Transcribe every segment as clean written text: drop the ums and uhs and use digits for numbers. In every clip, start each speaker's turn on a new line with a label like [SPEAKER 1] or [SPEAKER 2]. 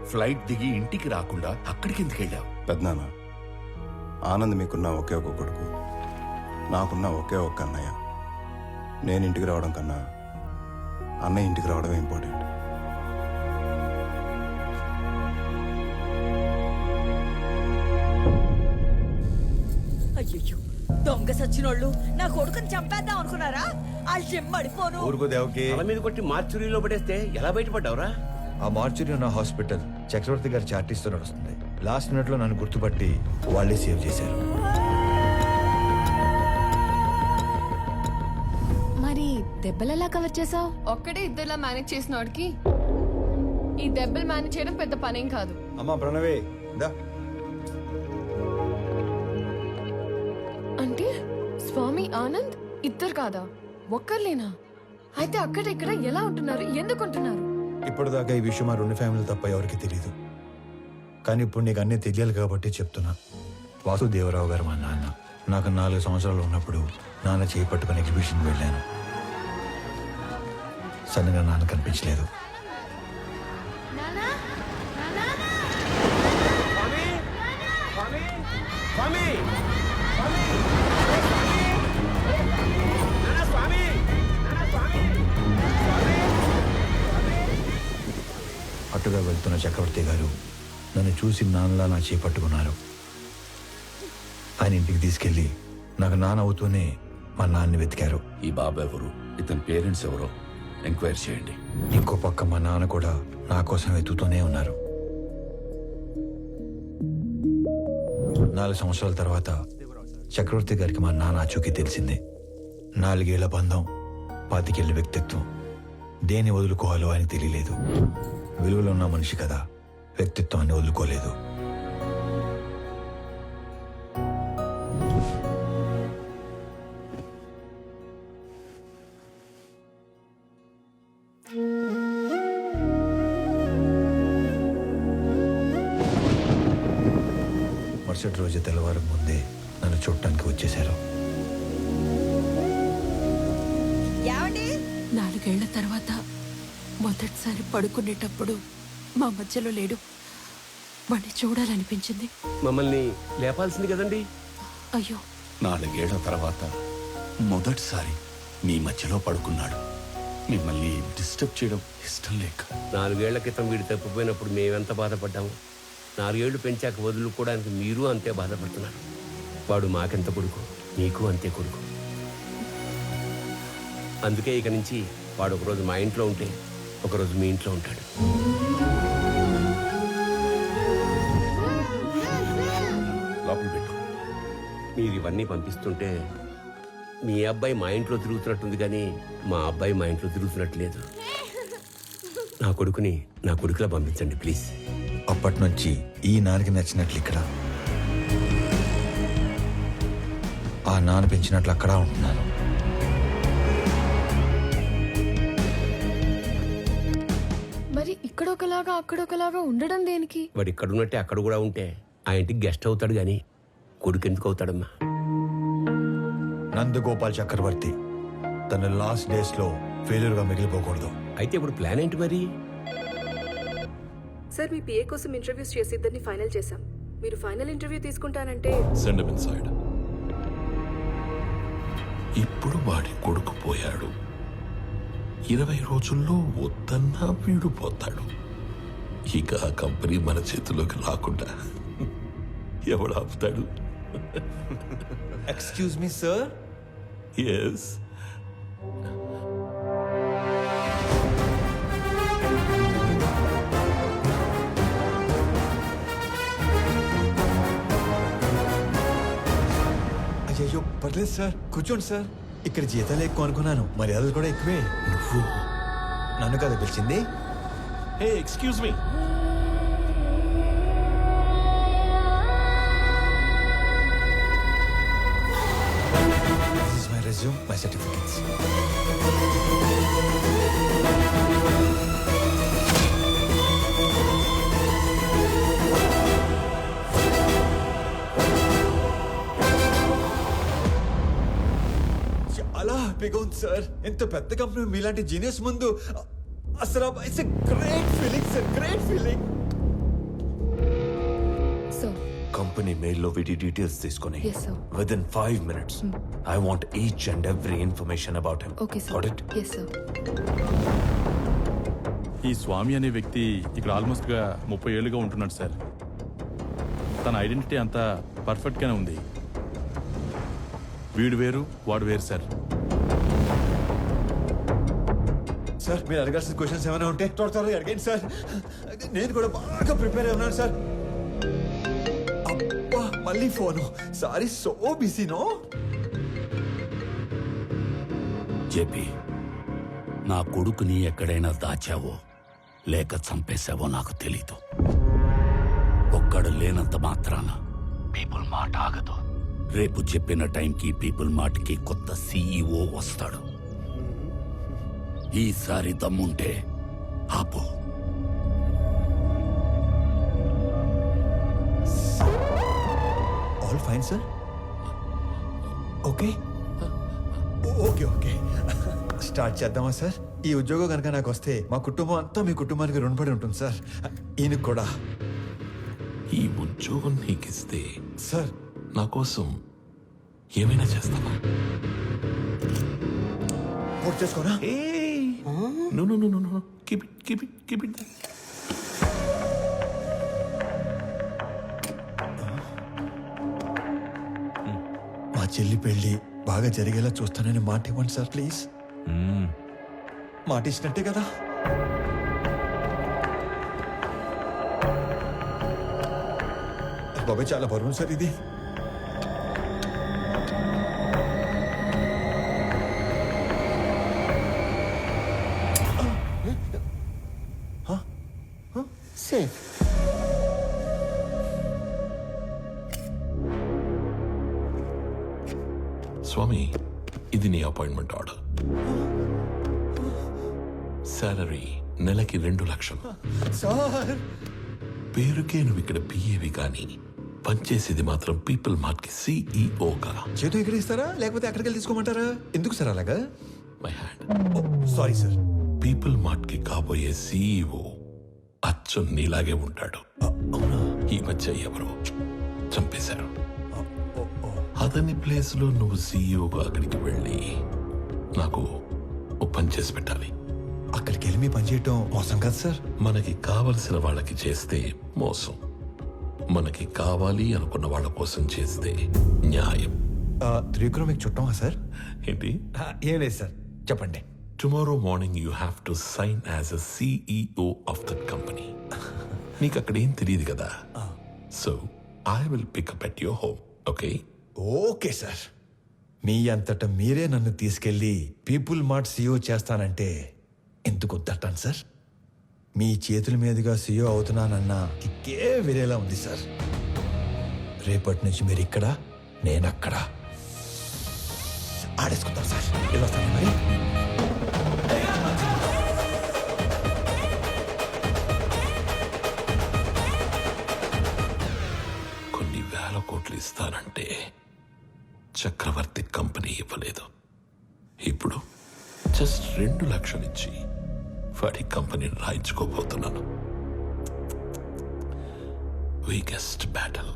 [SPEAKER 1] Flight దిగి ఇంటికి రాకుండా అక్కడికి ఎందుకు వెళ్ళావు?
[SPEAKER 2] పెద్దనాన్న, ఆనంద్ మీకున్న ఒకే ఒక కొడుకు, నాకున్న ఒకే ఒక్క అన్నయ్య. నేను ఇంటికి రావడం కన్నా అన్నయ్య ఇంటికి రావడమే ఇంపార్టెంట్.
[SPEAKER 3] అయ్యో, దొంగ సచ్చినోళ్ళు నా కొడుకుని చంపేద్దాం అనుకున్నారా? ఆ చెమ్మడిపోను.
[SPEAKER 4] ఊరుకో దేవకి.
[SPEAKER 5] తల మీద కొట్టి మార్చురీలో పడేస్తే ఎలా బయటపడ్డావురా?
[SPEAKER 4] ఆ మార్చురీ ఉన్న హాస్పిటల్ చక్రవర్తి గారి చార్టీస్తో నడుస్తుంది. లాస్ట్ మినిట్ లో నన్ను గుర్తుపట్టి వాళ్ళే సేవ్ చేశారు.
[SPEAKER 6] మరి దెబ్బలు ఎలా కవర్ చేసావు?
[SPEAKER 7] ఒక్కడే ఇద్దరులా మేనేజ్ చేసిన వాడికి ఈ దెబ్బలు మేనేజ్ చేయడం పెద్ద పనేం కాదు.
[SPEAKER 4] అమ్మా ప్రణవే, దా.
[SPEAKER 7] అంటే స్వామి ఆనంద్ ఇద్దరు కాదా, ఒక్కర్లేనా? అయితే అక్కడ ఇక్కడ ఎలా ఉంటున్నారు, ఎందుకు ఉంటున్నారు?
[SPEAKER 4] ఇప్పటిదాకా ఈ విషయం మా రెండు ఫ్యామిలీ తప్ప ఎవరికి తెలియదు. కానీ ఇప్పుడు నీకు అన్నీ తెలియాలి కాబట్టి చెప్తున్నా. వాసుదేవరావు గారు మా నాన్న. నాకు 4 సంవత్సరాలు ఉన్నప్పుడు నాన్న చేయి పట్టుకుని ఎగ్జిబిషన్కి వెళ్ళాను. సడన్గా నాన్న కనిపించలేదు. అటుగా వెళ్తున్న చక్రవర్తి గారు నన్ను చూసి నాన్నలా నా చేయి పట్టుకున్నారు. ఆయన ఇంటికి తీసుకెళ్లి నాకు నాన్న అవుతూనే మా నాన్నని వెతికారు.
[SPEAKER 1] ఈ బాబు ఎవరు, ఇతని పేరెంట్స్ ఎవరో ఎంక్వైరీ చేయండి.
[SPEAKER 4] ఇంకో పక్క మా నాన్న కూడా నా కోసం వెతుకుతూనే ఉన్నారు. 4 సంవత్సరాల తర్వాత చక్రవర్తి గారికి మా నాన్న ఆచూకీ తెలిసింది. 4 ఏళ్ల బంధం, 25 ఏళ్ల వ్యక్తిత్వం. దేన్ని వదులుకోవాలో ఆయనకు తెలియలేదు. విలువలో ఉన్న మనిషి కదా, వ్యక్తిత్వాన్ని వదులుకోలేదు. మరుసటి రోజు తెల్లవారు ముందే నన్ను చూడటానికి వచ్చేశారు.
[SPEAKER 3] ఏమండి?
[SPEAKER 6] 4 ఏళ్ల తర్వాత మొదటిసారి పడుకునేటప్పుడు మా మధ్యలో లేడు. వాడిని చూడాలనిపించింది.
[SPEAKER 5] మమ్మల్ని లేపాల్సింది కదండి.
[SPEAKER 6] అయ్యో,
[SPEAKER 1] 4 ఏళ్ల తర్వాత మొదటిసారి మీ మధ్యలో పడుకున్నాడు. మిమ్మల్ని డిస్టర్బ్ చేయడం ఇష్టం లేక.
[SPEAKER 5] 4 ఏళ్ల క్రితం వీడు తప్పిపోయినప్పుడు మేమెంత బాధపడ్డాము. 4 ఏళ్లు పెంచాక వదులుకోవడానికి మీరు అంతే బాధపడుతున్నారు. వాడు మాకెంత కొడుకు, నీకు అంతే కొడుకు. అందుకే ఇక నుంచి వాడు ఒకరోజు మా ఇంట్లో ఉంటే ఒకరోజు మీ ఇంట్లో ఉంటాడు.
[SPEAKER 1] లోపల పెట్టు.
[SPEAKER 5] మీరు ఇవన్నీ పంపిస్తుంటే మీ అబ్బాయి మా ఇంట్లో తిరుగుతున్నట్టుంది, కానీ మా అబ్బాయి మా ఇంట్లో తిరుగుతున్నట్లేదు. నా కొడుకుని నా కొడుకులా పంపించండి ప్లీజ్.
[SPEAKER 4] అప్పటి నుంచి ఈ నాన్నకి నచ్చినట్లు ఇక్కడ, ఆ నాన్న పెంచినట్లు అక్కడ ఉంటున్నాను.
[SPEAKER 7] మరి ఇక్కడొకలాగా అక్కడొకలాగా ఉండడం దేనికి?
[SPEAKER 5] వాడు ఇక్కడున్నట్టే అక్కడ కూడా ఉంటే ఆ ఇంటికి గెస్ట్ అవుతాడు, కానీ కొడుకు ఎందుకు అవుతాడమ్మా?
[SPEAKER 4] నందగోపాల్ చక్రవర్తి తన లాస్ట్ డేస్ లో ఫెయిల్యూర్ గా మిగిలిపోకూడదు.
[SPEAKER 5] అయితే ఇప్పుడు ప్లాన్ ఏంటి మరి?
[SPEAKER 8] సార్, మీ పిఏ కోసం ఇంటర్వ్యూస్ చేసి ఇద్దరిని ఫైనల్ చేశాం. మీరు ఫైనల్ ఇంటర్వ్యూ తీసుకుంటానంటే
[SPEAKER 1] సెండ్ హిమ్ ఇన్సైడ్. ఇప్పుడు వాడి కొడుకు పోయాడు. 20 రోజుల్లో వద్దన్నా వీడు పోతాడు. ఇక ఆ కంపెనీ మన చేతిలోకి రాకుండా ఎవడు ఆపుతాడు?
[SPEAKER 4] Excuse me sir.
[SPEAKER 1] ఎస్.
[SPEAKER 4] అయ్యో పర్లేదు సార్, కూర్చోండి సార్. ఇక్కడ జీతాలు ఎక్కువ అనుకున్నాను, మర్యాదలు కూడా ఎక్కువే.
[SPEAKER 1] నువ్వు
[SPEAKER 4] నన్ను కదా పిలిచింది?
[SPEAKER 1] Hey excuse me.
[SPEAKER 4] This is my resume, my certificates. చాలా హ్యాపీగా ఉంది సార్. ఎంత పెద్ద కంపెనీ మీలాంటి జీనియస్ ముందు అసలు it's a great feeling sir, great feeling.
[SPEAKER 7] Sir
[SPEAKER 9] company మెయిల్లో వీటి డీటెయిల్స్ తీసుకొని
[SPEAKER 7] Yes, sir.
[SPEAKER 9] Within 5 minutes I want each and every information about him.
[SPEAKER 7] Okay
[SPEAKER 9] Got
[SPEAKER 7] sir
[SPEAKER 9] it?
[SPEAKER 7] Yes sir.
[SPEAKER 10] ఈ స్వామి అనే వ్యక్తి ఇక్కడ ఆల్మోస్ట్గా 30 ఏళ్ళుగా ఉంటున్నాడు సార్. తన ఐడెంటిటీ అంతా పర్ఫెక్ట్గానే ఉంది. వీడు వేరు వాడు వేరు సార్.
[SPEAKER 4] సార్ మీరు అడగాల్సిన క్వశ్చన్స్ ఏమైనా ఉంటే త్వరగా అడగండి సార్. నేను కూడా బాగా ప్రిపేర్ అయి ఉన్నాను సార్. అబ్బా మళ్ళీ phone. Sorry, so busy no.
[SPEAKER 1] JP, నా కొడుకుని ఎక్కడైనా దాచావో లేక చంపేశావో నాకు తెలీదు. ఒక్కడు లేనంత మాత్రాన పీపుల్ మాట ఆగదు. రేపు చెప్పిన టైంకి పీపుల్ మార్ట్కి కొత్త సీఈఓ వస్తాడు. ఈసారి దమ్ముంటే ఆపు.
[SPEAKER 4] All fine sir. Okay okay okay start చేద్దామా సార్? ఈ ఉద్యోగం కనుక నాకు వస్తే మా కుటుంబం అంతా మీ కుటుంబానికి రుణపడి ఉంటుంది సార్. ఈయనకు కూడా.
[SPEAKER 11] ఈ ఉద్యోగం నీకిస్తే
[SPEAKER 4] సార్
[SPEAKER 11] నా కోసం ఏమైనా చేస్తావా?
[SPEAKER 4] పూర్తి చేసుకోనా?
[SPEAKER 11] No. Keep it.
[SPEAKER 4] మా చెల్లి పెళ్లి బాగా జరిగేలా చూస్తానని మాట ఇవ్వండి సార్ ప్లీజ్. మాట ఇచ్చినట్టే కదా? బాబాయ్ చాలా బరువు సార్ ఇది.
[SPEAKER 11] స్వామి, ఇది నీ అపాయింట్మెంట్ ఆర్డర్. సాలరీ నెలకి 2 లక్షలు.
[SPEAKER 4] సార్
[SPEAKER 11] పేరుకే నువ్వు ఇక్కడ పిఏవి కానీ పనిచేసేది మాత్రం పీపుల్ మార్ట్ కి సిఇఓగా.
[SPEAKER 4] చేతు ఇక్కడ ఇస్తారా లేకపోతే అక్కడికి వెళ్ళి తీసుకోమంటారా? ఎందుకు సార్ అలాగా?
[SPEAKER 11] My hand.
[SPEAKER 4] Sorry sir.
[SPEAKER 11] People mart కి కాబోయే సిఇఓ అచ్చు నీలాగే ఉంటాడు. ఈ మధ్య ఎవరో చంపేశారు. అతని ప్లేస్ లో నువ్వు సిఇఓగా అక్కడికి వెళ్ళి నాకు ఓ పని చేసి పెట్టాలి.
[SPEAKER 4] అక్కడికి వెళ్ళి మీ పని చేయటం మోసం కాదు సార్.
[SPEAKER 11] మనకి కావలసిన వాళ్ళకి చేస్తే మోసం, మనకి కావాలి అనుకున్న వాళ్ళ కోసం చేస్తే న్యాయం.
[SPEAKER 4] త్రివిక్రమ్ మీకు చుట్టమా సార్?
[SPEAKER 11] ఏంటి?
[SPEAKER 4] ఏం లేదు సార్, చెప్పండి.
[SPEAKER 11] Tomorrow morning you have to sign as a CEO of that company. నీకు అక్కడ ఏం తెలియదు కదా. So I will pick up at your home. Okay?
[SPEAKER 4] Okay sir. మీ అంతటా మీరే నన్ను తీసుకెళ్లి పీపుల్ మార్ట్ సీఈఓ చేస్తానంటే ఎందుకు వద్దంటాను సార్? మీ చేతుల మీదుగా సీఈఓ అవుతున్నానన్నా కిక్కే వేరేలా ఉంది సార్. రేపటి నుంచి మీరు ఇక్కడ, నేను అక్కడ. ఆడేసుకుందాం సార్. వెళ్ళొస్తాను మరి.
[SPEAKER 11] కొన్ని 1000 కోట్లు ఇస్తానంటే చక్రవర్తి కంపెనీ ఇవ్వలేదు. ఇప్పుడు జస్ట్ 2 లక్షలు ఇచ్చి వాడి కంపెనీని రాయించుకోబోతున్నాను. Weakest battle.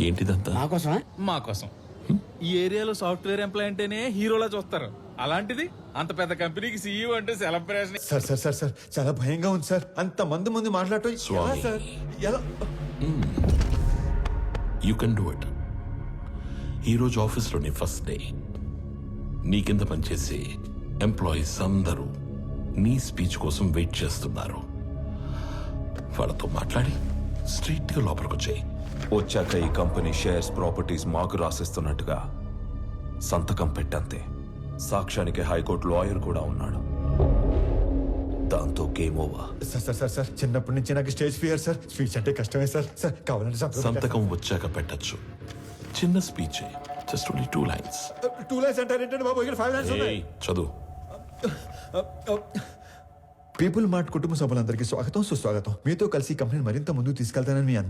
[SPEAKER 11] ఏంటిదంతా?
[SPEAKER 10] మా కోసం ఈ ఏరియాలో సాఫ్ట్వేర్ ఎంప్లాయ్ అంటేనే హీరోలా చూస్తారు. అలాంటిది అంత పెద్ద కంపెనీకి సీఈఓ అంటే celebration.
[SPEAKER 4] Sir sir sir sir చాలా భయంగా ఉంది సార్. అంత మంది ముందు మాట్లాడటం ఎలా
[SPEAKER 11] స్వామి.
[SPEAKER 4] సార్? ఎలా?
[SPEAKER 11] You can do it. ఈరోజు ఆఫీస్లో నీ ఫస్ట్ డే. నీ కింద పనిచేసే ఎంప్లాయీస్ అందరూ నీ స్పీచ్ కోసం వెయిట్ చేస్తున్నారు. వాళ్ళతో మాట్లాడి స్ట్రైట్గా లోపలికి వచ్చాయి.
[SPEAKER 9] వచ్చాక ఈ కంపెనీ షేర్స్ ప్రాపర్టీస్ మాకు రాసిస్తున్నట్టుగా సంతకం పెట్టంతే. సాక్ష్యానికి హైకోర్టు లాయర్ కూడా ఉన్నాడు. దాంతో game over.
[SPEAKER 4] Sir sir sir sir చిన్నప్పటి నుంచి నాకు స్టేజ్ ఫియర్ సార్. స్పీచ్ అంటే కష్టమే సార్. సార్ కావాలంటే
[SPEAKER 11] సంతకం వచ్చాక పెట్టచ్చు. చిన్న speech just only 2 lines.
[SPEAKER 4] 2 lines అంటారు ఏంటంటే బాబు, ఇక్కడ 5 లైన్స్ ఉన్నాయి.
[SPEAKER 11] ఏయ్, చదువు.
[SPEAKER 4] పీపుల్ మార్ట్ కుటుంబ సభ్యులందరికీ స్వాగతం, సుస్వాగతం. మీతో కలిసి కంపెనీని మరింత ముందుకు తీసుకెళ్తానని మీ